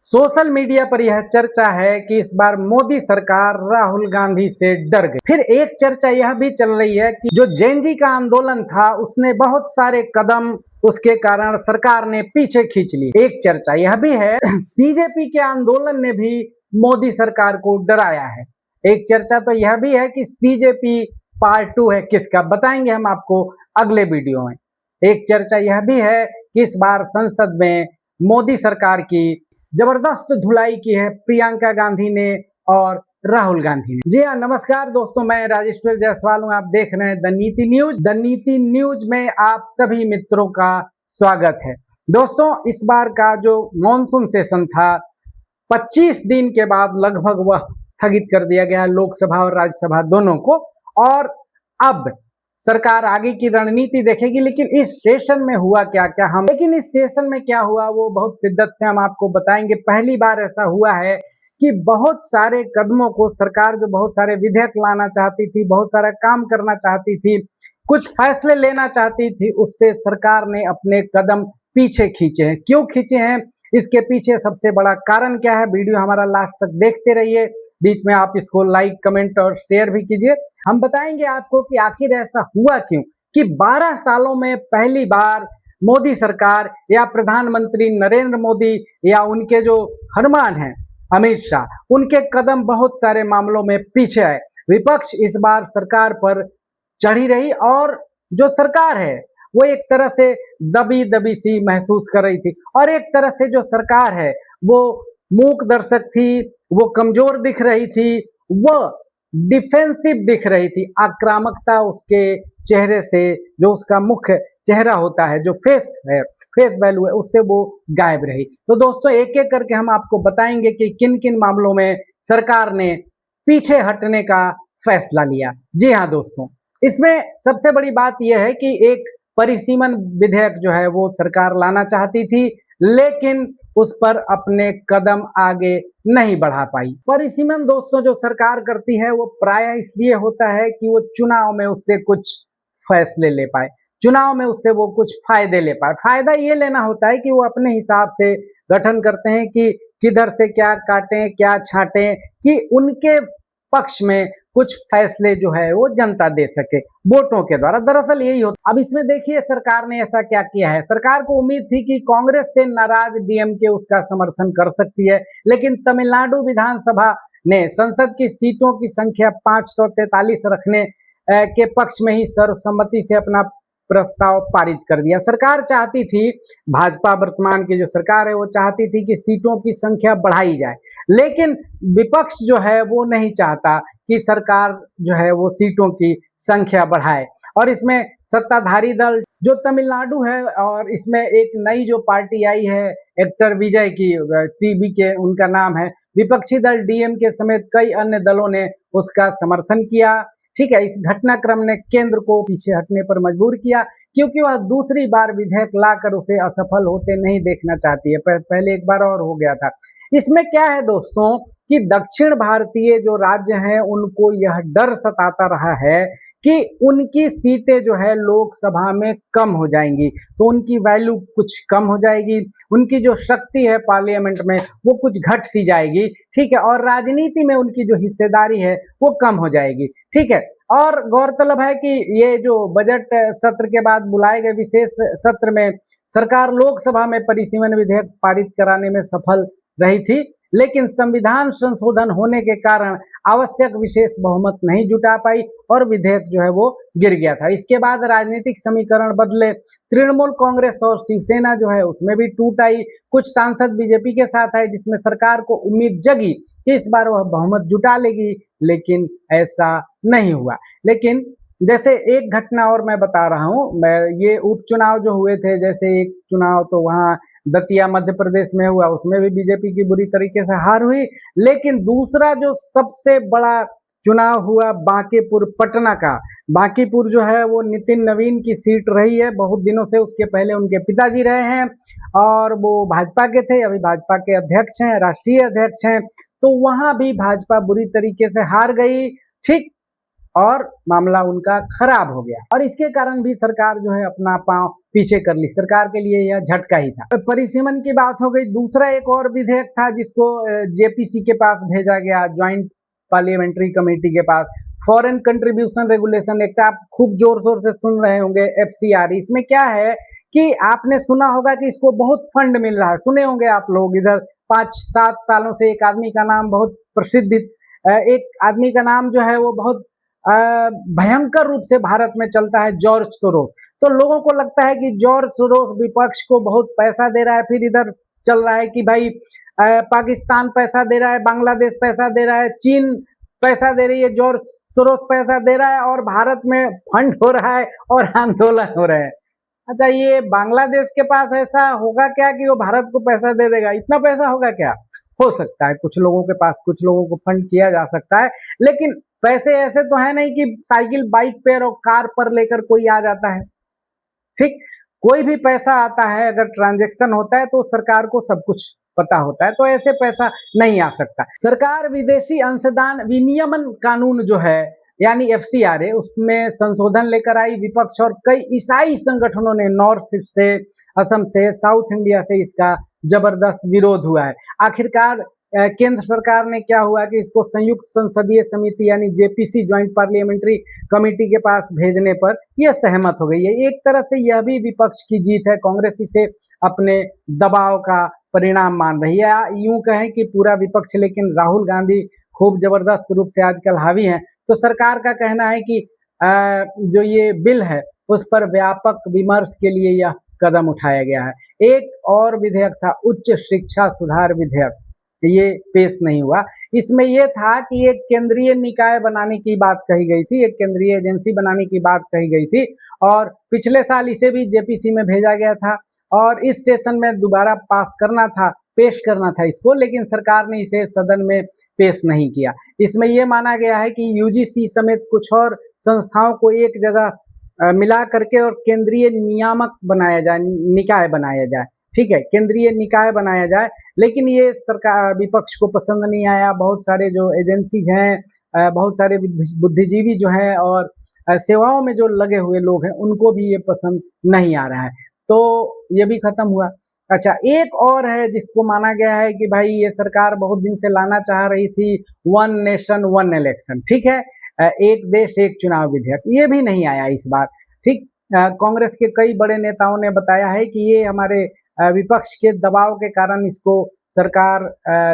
Social media पर यह चर्चा है कि इस बार मोदी सरकार राहुल गांधी से डर गई। फिर एक चर्चा यह भी चल रही है कि जो जेनजी का आंदोलन था उसने बहुत सारे कदम उसके कारण सरकार ने पीछे खींच ली। एक चर्चा यह भी है बीजेपी के आंदोलन ने भी मोदी सरकार को डराया है। एक चर्चा तो यह भी है कि बीजेपी पार्ट 2 है किसका, बताएंगे हम आपको अगले वीडियो में। एक चर्चा यह भी है कि इस बार संसद में मोदी सरकार की जबरदस्त धुलाई की है प्रियंका गांधी ने और राहुल गांधी ने। जी हाँ, नमस्कार दोस्तों, मैं राजेश्वर जायसवाल हूँ। आप देख रहे हैं द नीति न्यूज। द नीति न्यूज में आप सभी मित्रों का स्वागत है। दोस्तों, इस बार का जो मॉनसून सेशन था 25 दिन के बाद लगभग वह स्थगित कर दिया गया लोकसभा और राज्यसभा दोनों को, और अब सरकार आगे की रणनीति देखेगी। लेकिन इस सेशन में हुआ क्या क्या इस सेशन में क्या हुआ वो बहुत शिद्दत से हम आपको बताएंगे। पहली बार ऐसा हुआ है कि बहुत सारे कदमों को सरकार जो बहुत सारे विधेयक लाना चाहती थी, बहुत सारा काम करना चाहती थी, कुछ फैसले लेना चाहती थी, उससे सरकार ने अपने कदम पीछे खींचे हैं। क्यों खींचे हैं, इसके पीछे सबसे बड़ा कारण क्या है, वीडियो हमारा लास्ट तक देखते रहिए। बीच में आप इसको लाइक, कमेंट और शेयर भी कीजिए। हम बताएंगे आपको कि आखिर ऐसा हुआ क्यों कि 12 सालों में पहली बार मोदी सरकार या प्रधानमंत्री नरेंद्र मोदी या उनके जो हनुमान हैं अमित शाह, उनके कदम बहुत सारे मामलों में पीछे आए। विपक्ष इस बार सरकार पर चढ़ी रही और जो सरकार है वो एक तरह से दबी दबी सी महसूस कर रही थी, और एक तरह से जो सरकार है वो मूक दर्शक थी, वो कमजोर दिख रही थी, वो डिफेंसिव दिख रही थी। आक्रामकता उसके चेहरे से, जो उसका मुख्य चेहरा होता है, जो फेस है, फेस वैल्यू है, उससे वो गायब रही। तो दोस्तों, एक एक करके हम आपको बताएंगे कि किन किन मामलों में सरकार ने पीछे हटने का फैसला लिया। जी हाँ दोस्तों, इसमें सबसे बड़ी बात यह है कि एक परिसीमन विधेयक जो है वो सरकार लाना चाहती थी, लेकिन उस पर अपने कदम आगे नहीं बढ़ा पाई। परिसीमन दोस्तों जो सरकार करती है वो प्रायः इसलिए होता है कि वो चुनाव में उससे कुछ फैसले ले पाए, चुनाव में उससे वो कुछ फायदे ले पाए। फायदा ये लेना होता है कि वो अपने हिसाब से गठन करते हैं कि किधर से क्या काटें, क्या छांटें, कि उनके पक्ष में कुछ फैसले जो है वो जनता दे सके वोटों के द्वारा। दरअसल यही होता। अब इसमें देखिए सरकार ने ऐसा क्या किया है। सरकार को उम्मीद थी कि कांग्रेस से नाराज डीएमके उसका समर्थन कर सकती है, लेकिन तमिलनाडु विधानसभा ने संसद की सीटों की संख्या 543 रखने के पक्ष में ही सर्वसम्मति से अपना प्रस्ताव पारित कर दिया। सरकार चाहती थी, भाजपा वर्तमान की जो सरकार है वो चाहती थी कि सीटों की संख्या बढ़ाई जाए, लेकिन विपक्ष जो है वो नहीं चाहता कि सरकार जो है वो सीटों की संख्या बढ़ाए। और इसमें सत्ताधारी दल जो तमिलनाडु है, और इसमें एक नई जो पार्टी आई है एक्टर विजय की, टीवी के उनका नाम है, विपक्षी दल डीएमके समेत कई अन्य दलों ने उसका समर्थन किया। ठीक है, इस घटनाक्रम ने केंद्र को पीछे हटने पर मजबूर किया, क्योंकि वह दूसरी बार विधेयक लाकर उसे असफल होते नहीं देखना चाहती है। पहले एक बार और हो गया था। इसमें क्या है दोस्तों कि दक्षिण भारतीय जो राज्य हैं उनको यह डर सताता रहा है कि उनकी सीटें जो है लोकसभा में कम हो जाएंगी, तो उनकी वैल्यू कुछ कम हो जाएगी, उनकी जो शक्ति है पार्लियामेंट में वो कुछ घट सी जाएगी। ठीक है, और राजनीति में उनकी जो हिस्सेदारी है वो कम हो जाएगी। ठीक है, और गौरतलब है कि ये जो बजट सत्र के बाद बुलाए गए विशेष सत्र में सरकार लोकसभा में परिसीमन विधेयक पारित कराने में सफल रही थी, लेकिन संविधान संशोधन होने के कारण आवश्यक विशेष बहुमत नहीं जुटा पाई और विधेयक जो है वो गिर गया था। इसके बाद राजनीतिक समीकरण बदले, तृणमूल कांग्रेस और शिवसेना जो है उसमें भी टूट आई, कुछ सांसद बीजेपी के साथ आए, जिसमें सरकार को उम्मीद जगी कि इस बार वह बहुमत जुटा लेगी, लेकिन ऐसा नहीं हुआ। लेकिन जैसे एक घटना और मैं बता रहा हूँ, मैं ये उपचुनाव जो हुए थे, जैसे एक चुनाव तो वहाँ दतिया मध्य प्रदेश में हुआ, उसमें भी बीजेपी की बुरी तरीके से हार हुई। लेकिन दूसरा जो सबसे बड़ा चुनाव हुआ बांकीपुर पटना का, बांकीपुर जो है वो नितिन नवीन की सीट रही है बहुत दिनों से, उसके पहले उनके पिताजी रहे हैं और वो भाजपा के थे, अभी भाजपा के अध्यक्ष हैं, राष्ट्रीय अध्यक्ष हैं। तो वहां भी भाजपा बुरी तरीके से हार गई। ठीक, और मामला उनका खराब हो गया और इसके कारण भी सरकार जो है अपना पांव पीछे कर ली। सरकार के लिए यह झटका ही था। परिसीमन की बात हो गई। दूसरा एक और विधेयक था जिसको जेपीसी के पास भेजा गया, ज्वाइंट पार्लियामेंट्री कमेटी के पास, फॉरेन कंट्रीब्यूशन रेगुलेशन एक्ट। आप खूब जोर शोर से सुन रहे होंगे, एफसीआर। इसमें क्या है कि आपने सुना होगा कि इसको बहुत फंड मिल रहा है, सुने होंगे आप लोग। इधर 5-7 सालों से एक आदमी का नाम बहुत प्रसिद्ध, एक आदमी का नाम जो है वो बहुत भयंकर रूप से भारत में चलता है, जॉर्ज सोरोस। तो लोगों को लगता है कि जॉर्ज सोरोस विपक्ष को बहुत पैसा दे रहा है। फिर इधर चल रहा है कि भाई पाकिस्तान पैसा दे रहा है, बांग्लादेश पैसा दे रहा है, चीन पैसा दे रही है, जॉर्ज सोरोस पैसा दे रहा है और भारत में फंड हो रहा है और आंदोलन हो रहे हैं। अच्छा, ये बांग्लादेश के पास ऐसा होगा क्या कि वो भारत को पैसा दे देगा? इतना पैसा होगा क्या? हो सकता है कुछ लोगों के पास, कुछ लोगों को फंड किया जा सकता है, लेकिन पैसे ऐसे तो है नहीं कि साइकिल, बाइक पर और कार पर लेकर कोई आ जाता है। ठीक, कोई भी पैसा आता है, अगर ट्रांजैक्शन होता है तो सरकार को सब कुछ पता होता है, तो ऐसे पैसा नहीं आ सकता। सरकार विदेशी अंशदान विनियमन कानून जो है यानी एफसीआरए, उसमें संशोधन लेकर आई। विपक्ष और कई ईसाई संगठनों ने नॉर्थ से, असम से, साउथ इंडिया से इसका जबरदस्त विरोध हुआ है। आखिरकार केंद्र सरकार ने क्या हुआ कि इसको संयुक्त संसदीय समिति यानी जेपीसी, ज्वाइंट पार्लियामेंट्री कमेटी के पास भेजने पर यह सहमत हो गई है। एक तरह से यह भी विपक्ष की जीत है, कांग्रेस इसे अपने दबाव का परिणाम मान रही है। यूं कहें कि पूरा विपक्ष, लेकिन राहुल गांधी खूब जबरदस्त रूप से आजकल हावी हैं। तो सरकार का कहना है कि जो ये बिल है उस पर व्यापक विमर्श के लिए यह कदम उठाया गया है। एक और विधेयक था, उच्च शिक्षा सुधार विधेयक, ये पेश नहीं हुआ। इसमें यह था कि एक केंद्रीय निकाय बनाने की बात कही गई थी, एक केंद्रीय एजेंसी बनाने की बात कही गई थी और पिछले साल इसे भी जेपीसी में भेजा गया था और इस सेशन में दोबारा पास करना था, पेश करना था इसको, लेकिन सरकार ने इसे सदन में पेश नहीं किया। इसमें यह माना गया है कि यूजीसी समेत कुछ और संस्थाओं को एक जगह मिला करके और केंद्रीय नियामक बनाया जाए, निकाय बनाया जाए। ठीक है, केंद्रीय निकाय बनाया जाए, लेकिन ये सरकार, विपक्ष को पसंद नहीं आया। बहुत सारे जो एजेंसीज हैं, बहुत सारे बुद्धिजीवी जो हैं और सेवाओं में जो लगे हुए लोग हैं, उनको भी ये पसंद नहीं आ रहा है, तो ये भी खत्म हुआ। अच्छा, एक और है जिसको माना गया है कि भाई ये सरकार बहुत दिन से लाना चाह रही थी, वन नेशन वन इलेक्शन। ठीक है, एक देश एक चुनाव विधेयक, ये भी नहीं आया इस बार। ठीक, कांग्रेस के कई बड़े नेताओं ने बताया है कि ये हमारे विपक्ष के दबाव के कारण इसको सरकार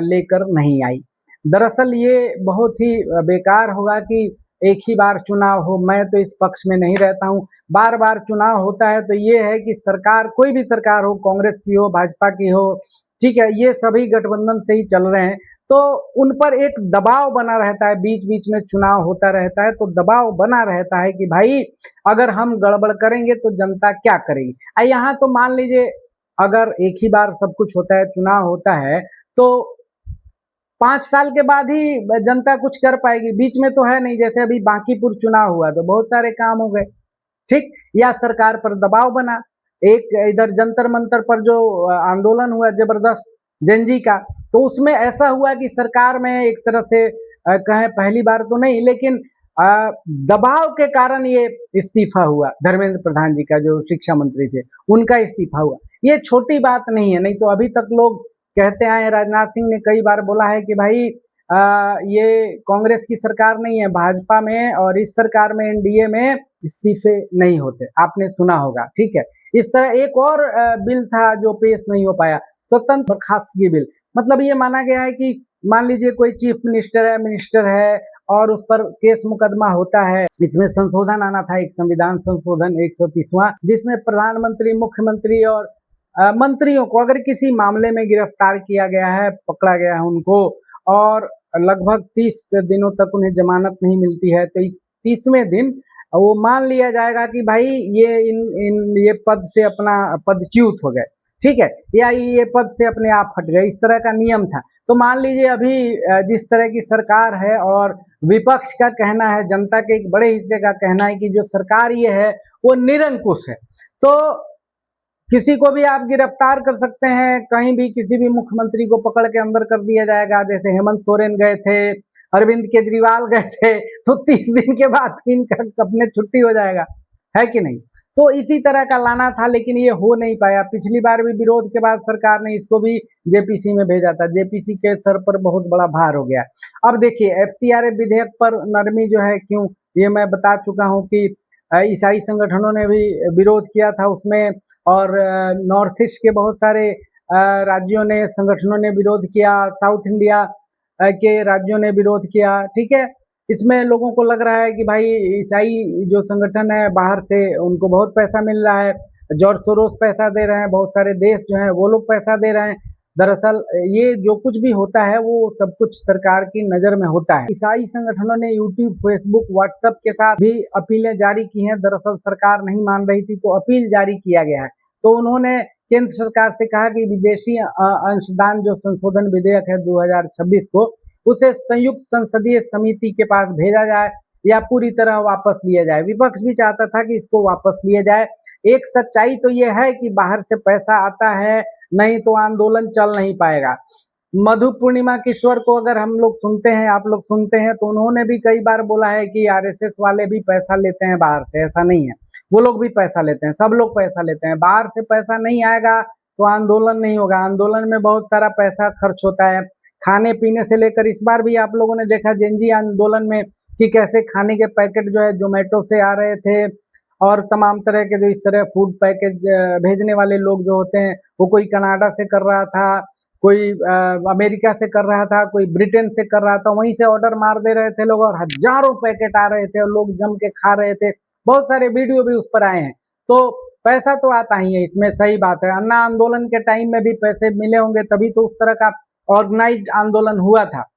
लेकर नहीं आई। दरअसल ये बहुत ही बेकार होगा कि एक ही बार चुनाव हो। मैं तो इस पक्ष में नहीं रहता हूँ। बार बार चुनाव होता है तो ये है कि सरकार, कोई भी सरकार हो, कांग्रेस की हो, भाजपा की हो, ठीक है, ये सभी गठबंधन से ही चल रहे हैं, तो उन पर एक दबाव बना रहता है। बीच बीच में चुनाव होता रहता है तो दबाव बना रहता है कि भाई अगर हम गड़बड़ करेंगे तो जनता क्या करेगी। यहाँ तो मान लीजिए अगर एक ही बार सब कुछ होता है, चुनाव होता है, तो 5 साल के बाद ही जनता कुछ कर पाएगी, बीच में तो है नहीं। जैसे अभी बांकीपुर चुनाव हुआ तो बहुत सारे काम हो गए। ठीक, या सरकार पर दबाव बना। एक इधर जंतर मंतर पर जो आंदोलन हुआ जबरदस्त जेनजी का, तो उसमें ऐसा हुआ कि सरकार में एक तरह से कहें, पहली बार तो नहीं, लेकिन दबाव के कारण ये इस्तीफा हुआ। धर्मेंद्र प्रधान जी का, जो शिक्षा मंत्री थे, उनका इस्तीफा हुआ। ये छोटी बात नहीं है, नहीं तो अभी तक लोग कहते आए हैं, राजनाथ सिंह ने कई बार बोला है कि भाई ये कांग्रेस की सरकार नहीं है, भाजपा में और इस सरकार में, एनडीए में इस्तीफे नहीं होते, आपने सुना होगा। ठीक है, इस तरह एक और बिल था जो पेश नहीं हो पाया, स्वतंत्र बर्खास्तगी बिल। मतलब ये माना गया है कि मान लीजिए कोई चीफ मिनिस्टर है और उस पर केस मुकदमा होता है, इसमें संशोधन आना था, एक संविधान संशोधन 130वां, जिसमें प्रधानमंत्री, मुख्यमंत्री और मंत्रियों को अगर किसी मामले में गिरफ्तार किया गया है, पकड़ा गया है उनको, और लगभग 30 दिनों तक उन्हें जमानत नहीं मिलती है, तो 30वें दिन वो मान लिया जाएगा कि भाई ये पद से अपना पदच्युत हो गए। ठीक है, या ये पद से अपने आप हट गए, इस तरह का नियम था। तो मान लीजिए अभी जिस तरह की सरकार है और विपक्ष का कहना है, जनता के एक बड़े हिस्से का कहना है कि जो सरकार ये है वो निरंकुश है, तो किसी को भी आप गिरफ्तार कर सकते हैं, कहीं भी किसी भी मुख्यमंत्री को पकड़ के अंदर कर दिया जाएगा। जैसे हेमंत सोरेन गए थे, अरविंद केजरीवाल गए थे, तो 30 दिन के बाद इनका अपने छुट्टी हो जाएगा, है कि नहीं? तो इसी तरह का लाना था, लेकिन ये हो नहीं पाया। पिछली बार भी विरोध के बाद सरकार ने इसको भी जेपीसी में भेजा था, जेपीसी के सर पर बहुत बड़ा भार हो गया। अब देखिए एफसीआरए विधेयक पर नरमी जो है क्यों, ये मैं बता चुका हूँ कि ईसाई संगठनों ने भी विरोध किया था उसमें, और नॉर्थ ईस्ट के बहुत सारे राज्यों ने, संगठनों ने विरोध किया, साउथ इंडिया के राज्यों ने विरोध किया, ठीक है। इसमें लोगों को लग रहा है कि भाई ईसाई जो संगठन है बाहर से उनको बहुत पैसा मिल रहा है, जॉर्ज सोरोस पैसा दे रहे हैं, बहुत सारे देश जो हैं वो लोग पैसा दे रहे हैं। दरअसल ये जो कुछ भी होता है वो सब कुछ सरकार की नज़र में होता है। ईसाई संगठनों ने यूट्यूब, फेसबुक, व्हाट्सएप के साथ भी अपीलें जारी की हैं। दरअसल सरकार नहीं मान रही थी तो अपील जारी किया गया है। तो उन्होंने केंद्र सरकार से कहा कि विदेशी अंशदान जो संशोधन विधेयक है 2026 को, उसे संयुक्त संसदीय समिति के पास भेजा जाए या पूरी तरह वापस लिया जाए। विपक्ष भी चाहता था कि इसको वापस लिया जाए। एक सच्चाई तो ये है कि बाहर से पैसा आता है, नहीं तो आंदोलन चल नहीं पाएगा। मधु पूर्णिमा किशोर को अगर हम लोग सुनते हैं, आप लोग सुनते हैं, तो उन्होंने भी कई बार बोला है कि आरएसएस वाले भी पैसा लेते हैं बाहर से। ऐसा नहीं है, वो लोग भी पैसा लेते हैं, सब लोग पैसा लेते हैं। बाहर से पैसा नहीं आएगा तो आंदोलन नहीं होगा। आंदोलन में बहुत सारा पैसा खर्च होता है, खाने पीने से लेकर। इस बार भी आप लोगों ने देखा जेनजी आंदोलन में कि कैसे खाने के पैकेट जो है जोमेटो से आ रहे थे, और तमाम तरह के जो इस तरह फूड पैकेज भेजने वाले लोग जो होते हैं, वो कोई कनाडा से कर रहा था, कोई अमेरिका से कर रहा था, कोई ब्रिटेन से कर रहा था, वहीं से ऑर्डर मार दे रहे थे लोग और हजारों पैकेट आ रहे थे और लोग जम के खा रहे थे। बहुत सारे वीडियो भी उस पर आए हैं। तो पैसा तो आता ही है, इसमें सही बात है। अन्ना आंदोलन के टाइम में भी पैसे मिले होंगे, तभी तो उस तरह का ऑर्गेनाइज्ड आंदोलन हुआ था।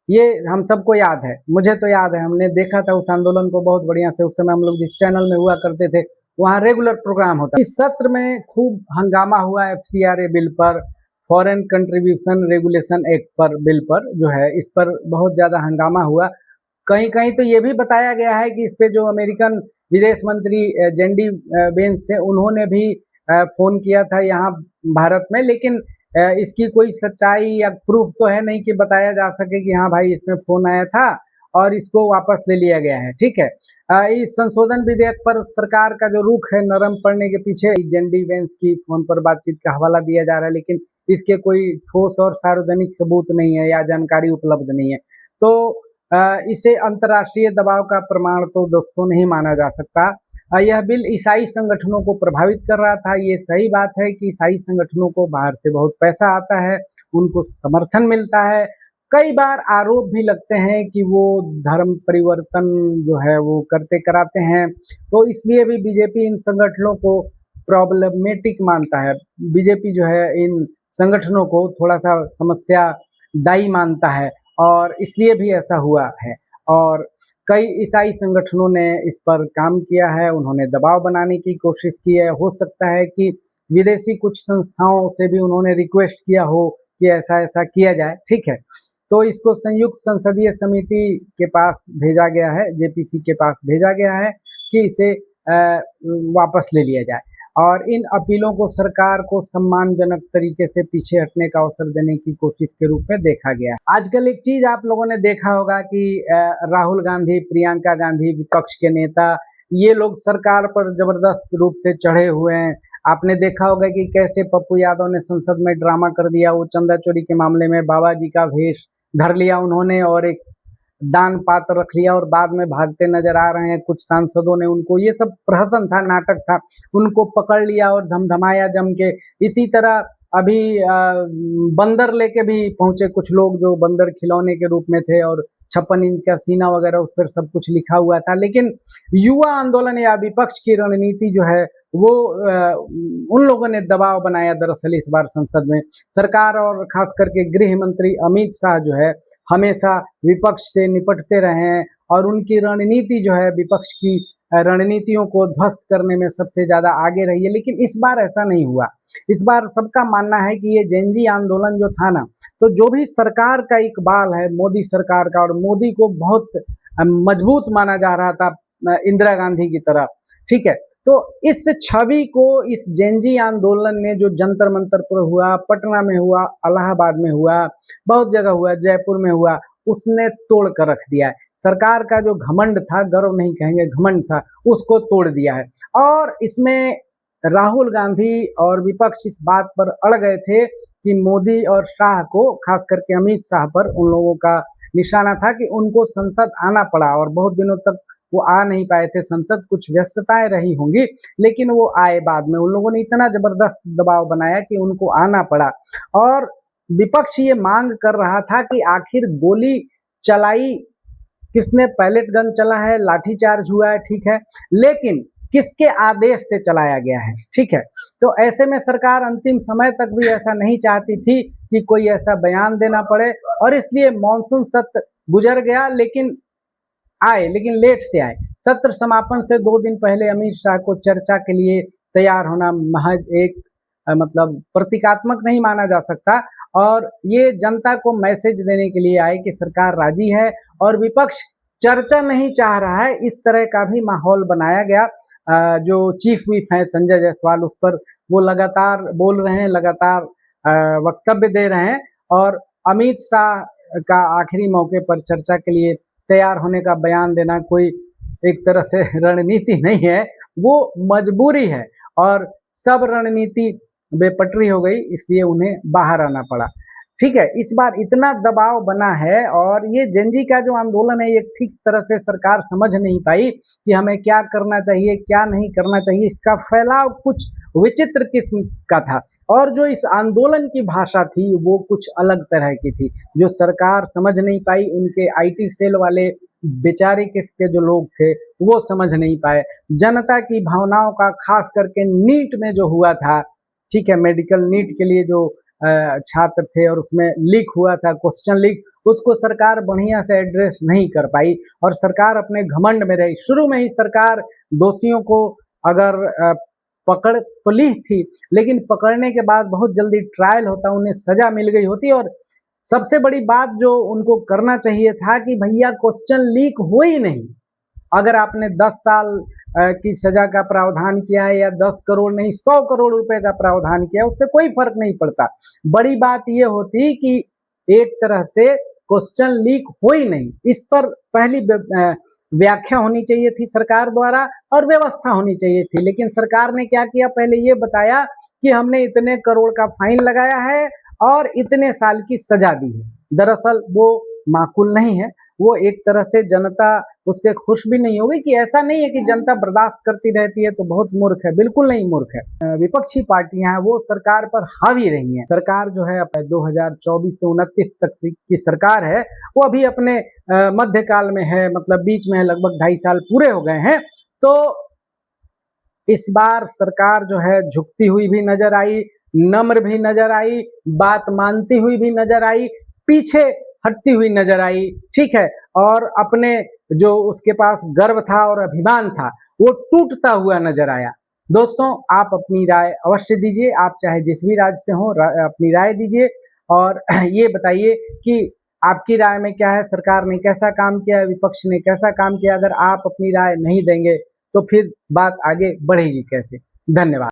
ये हम सबको याद है, मुझे तो याद है, हमने देखा था उस आंदोलन को बहुत बढ़िया से। उस समय हम लोग जिस चैनल में हुआ करते थे वहाँ रेगुलर प्रोग्राम होता। इस सत्र में खूब हंगामा हुआ एफसीआरए बिल पर, फॉरेन कंट्रीब्यूशन रेगुलेशन एक्ट पर, बिल पर जो है, इस पर बहुत ज़्यादा हंगामा हुआ। कहीं कहीं तो ये भी बताया गया है कि इस पे जो अमेरिकन विदेश मंत्री जेंडी वेंस थे, उन्होंने भी फ़ोन किया था यहाँ भारत में, लेकिन इसकी कोई सच्चाई या प्रूफ तो है नहीं कि बताया जा सके कि हाँ भाई इसमें फ़ोन आया था और इसको वापस ले लिया गया है, ठीक है। इस संशोधन विधेयक पर सरकार का जो रुख है नरम पड़ने के पीछे जेंडी वेंस की फ़ोन पर बातचीत का हवाला दिया जा रहा है, लेकिन इसके कोई ठोस और सार्वजनिक सबूत नहीं है या जानकारी उपलब्ध नहीं है। तो इसे अंतर्राष्ट्रीय दबाव का प्रमाण तो दोस्तों नहीं माना जा सकता। यह बिल ईसाई संगठनों को प्रभावित कर रहा था। ये सही बात है कि ईसाई संगठनों को बाहर से बहुत पैसा आता है, उनको समर्थन मिलता है। कई बार आरोप भी लगते हैं कि वो धर्म परिवर्तन जो है वो करते कराते हैं, तो इसलिए भी बीजेपी इन संगठनों को प्रॉब्लमेटिक मानता है। बीजेपी जो है इन संगठनों को थोड़ा सा समस्या दायी मानता है और इसलिए भी ऐसा हुआ है। और कई ईसाई संगठनों ने इस पर काम किया है, उन्होंने दबाव बनाने की कोशिश की है। हो सकता है कि विदेशी कुछ संस्थाओं से भी उन्होंने रिक्वेस्ट किया हो कि ऐसा ऐसा किया जाए, ठीक है। तो इसको संयुक्त संसदीय समिति के पास भेजा गया है, जेपीसी के पास भेजा गया है कि इसे वापस ले लिया जाए, और इन अपीलों को सरकार को सम्मानजनक तरीके से पीछे हटने का अवसर देने की कोशिश के रूप में देखा गया है। आजकल एक चीज आप लोगों ने देखा होगा कि राहुल गांधी, प्रियंका गांधी, विपक्ष के नेता, ये लोग सरकार पर जबरदस्त रूप से चढ़े हुए हैं। आपने देखा होगा कि कैसे पप्पू यादव ने संसद में ड्रामा कर दिया, वो चंदा चोरी के मामले में बाबा जी का वेश धर लिया उन्होंने और एक दान पात्र रख लिया और बाद में भागते नजर आ रहे हैं। कुछ सांसदों ने उनको, ये सब प्रहसन था, नाटक था, उनको पकड़ लिया और धमधमाया जम के। इसी तरह अभी बंदर लेके भी पहुंचे कुछ लोग जो बंदर खिलौने के रूप में थे, और 56 इंच का सीना वगैरह उस पर सब कुछ लिखा हुआ था। लेकिन युवा आंदोलन या विपक्ष की रणनीति जो है वो उन लोगों ने दबाव बनाया दरअसल इस बार संसद में। सरकार और खास करके गृह मंत्री अमित शाह जो है हमेशा विपक्ष से निपटते रहे हैं, और उनकी रणनीति जो है विपक्ष की रणनीतियों को ध्वस्त करने में सबसे ज़्यादा आगे रही है। लेकिन इस बार ऐसा नहीं हुआ। इस बार सबका मानना है कि ये जेनजी आंदोलन जो था ना, तो जो भी सरकार का इकबाल है मोदी सरकार का, और मोदी को बहुत मजबूत माना जा रहा था इंदिरा गांधी की तरह, ठीक है। तो इस छवि को इस जेनजी आंदोलन ने जो जंतर मंतर पर हुआ, पटना में हुआ, इलाहाबाद में हुआ, बहुत जगह हुआ, जयपुर में हुआ, उसने तोड़ कर रख दिया है। सरकार का जो घमंड था, गर्व नहीं कहेंगे, घमंड था, उसको तोड़ दिया है। और इसमें राहुल गांधी और विपक्ष इस बात पर अड़ गए थे कि मोदी और शाह को, खास करके अमित शाह पर उन लोगों का निशाना था कि उनको संसद आना पड़ा, और बहुत दिनों तक वो आ नहीं पाए थे संसद, कुछ व्यस्तताएं रही होंगी, लेकिन वो आए बाद में। उन लोगों ने इतना जबरदस्त दबाव बनाया कि उनको आना पड़ा। और विपक्ष ये मांग कर रहा था कि आखिर गोली चलाई किसने, पैलेट गन चला है, लाठीचार्ज हुआ है, ठीक है, लेकिन किसके आदेश से चलाया गया है, ठीक है। तो ऐसे में सरकार अंतिम समय तक भी ऐसा नहीं चाहती थी कि कोई ऐसा बयान देना पड़े, और इसलिए मानसून सत्र गुजर गया, लेकिन लेट से आए। सत्र समापन से 2 दिन पहले अमित शाह को चर्चा के लिए तैयार होना महज एक मतलब प्रतीकात्मक नहीं माना जा सकता, और ये जनता को मैसेज देने के लिए आए कि सरकार राजी है और विपक्ष चर्चा नहीं चाह रहा है। इस तरह का भी माहौल बनाया गया। जो चीफ व्हिप है संजय जायसवाल, उस पर वो लगातार बोल रहे हैं, लगातार वक्तव्य दे रहे हैं, और अमित शाह का आखिरी मौके पर चर्चा के लिए तैयार होने का बयान देना कोई एक तरह से रणनीति नहीं है, वो मजबूरी है, और सब रणनीति बेपटरी हो गई, इसलिए उन्हें बाहर आना पड़ा, ठीक है। इस बार इतना दबाव बना है, और ये जेनजी का जो आंदोलन है, ये ठीक तरह से सरकार समझ नहीं पाई कि हमें क्या करना चाहिए, क्या नहीं करना चाहिए। इसका फैलाव कुछ विचित्र किस्म का था, और जो इस आंदोलन की भाषा थी वो कुछ अलग तरह की थी, जो सरकार समझ नहीं पाई। उनके IT सेल वाले बेचारे किसके जो लोग थे वो समझ नहीं पाए। जनता की भावनाओं का, खास करके नीट में जो हुआ था, ठीक है, मेडिकल नीट के लिए जो छात्र थे और उसमें लीक हुआ था, क्वेश्चन लीक, उसको सरकार बढ़िया से एड्रेस नहीं कर पाई, और सरकार अपने घमंड में रही। शुरू में ही सरकार दोषियों को अगर पकड़ तो ली थी, लेकिन पकड़ने के बाद बहुत जल्दी ट्रायल होता, उन्हें सजा मिल गई होती। और सबसे बड़ी बात जो उनको करना चाहिए था कि भैया क्वेश्चन लीक हो ही नहीं, अगर आपने 10 साल की सजा का प्रावधान किया है, या 10 करोड़ नहीं 100 करोड़ रुपए का प्रावधान किया है, उससे कोई फर्क नहीं पड़ता। बड़ी बात यह होती कि एक तरह से क्वेश्चन लीक हो ही नहीं, इस पर पहली व्याख्या होनी चाहिए थी सरकार द्वारा, और व्यवस्था होनी चाहिए थी। लेकिन सरकार ने क्या किया, पहले ये बताया कि हमने इतने करोड़ का फाइन लगाया है और इतने साल की सजा दी है। दरअसल वो माकूल नहीं है, वो एक तरह से जनता उससे खुश भी नहीं होगी। कि ऐसा नहीं है कि जनता बर्दाश्त करती रहती है तो बहुत मूर्ख है, बिल्कुल नहीं मूर्ख है। विपक्षी पार्टियां हैं वो सरकार पर हावी रही हैं। सरकार जो है 2024 से 29 तक की सरकार है, वो अभी अपने मध्यकाल में है, मतलब बीच में है, लगभग 2.5 साल पूरे हो गए हैं। तो इस बार सरकार जो है झुकती हुई भी नजर आई, नम्र भी नजर आई, बात मानती हुई भी नजर आई, पीछे हटती हुई नजर आई, ठीक है। और अपने जो उसके पास गर्व था और अभिमान था वो टूटता हुआ नजर आया। दोस्तों, आप अपनी राय अवश्य दीजिए, आप चाहे जिस भी राज्य से हो, अपनी राय दीजिए, और ये बताइए कि आपकी राय में क्या है, सरकार ने कैसा काम किया है, विपक्ष ने कैसा काम किया। अगर आप अपनी राय नहीं देंगे तो फिर बात आगे बढ़ेगी कैसे। धन्यवाद।